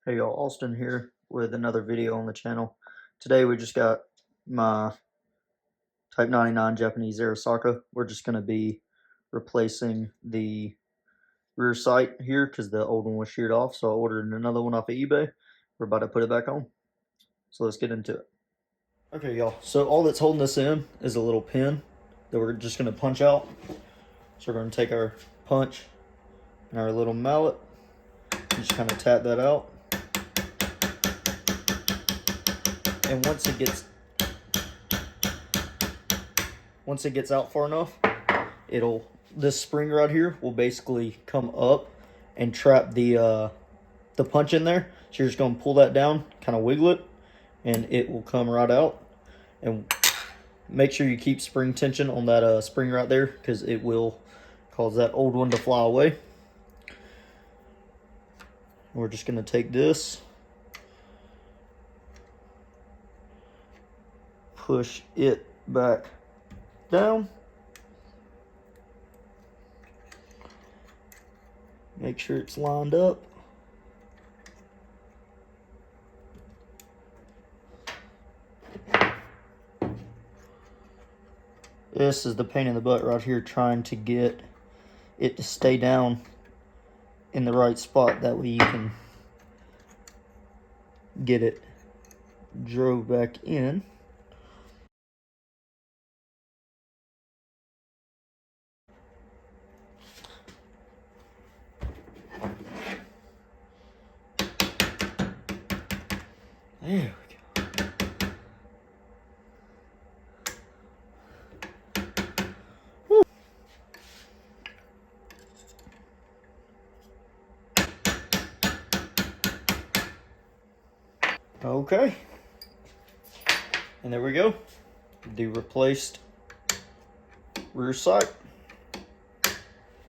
Hey y'all, Austin here with another video on the channel. Today we just got my Type 99 Japanese Arisaka. We're just going to be replacing the rear sight here because the old one was sheared off. So I ordered another one off of eBay. We're about to put it back on. So let's get into it. Okay y'all, so all that's holding this in is a little pin that we're just going to punch out. So we're going to take our punch and our little mallet and just kind of tap that out. And once it gets out far enough, this spring right here will basically come up and trap the punch in there. So you're just gonna pull that down, kind of wiggle it, and it will come right out. And make sure you keep spring tension on that spring right there, because it will cause that old one to fly away. We're just gonna take this, push it back down, make sure it's lined up. This is the pain in the butt right here, trying to get it to stay down in the right spot. That way you can get it drove back in. There we go. Woo. Okay. And there we go. The replaced rear sight.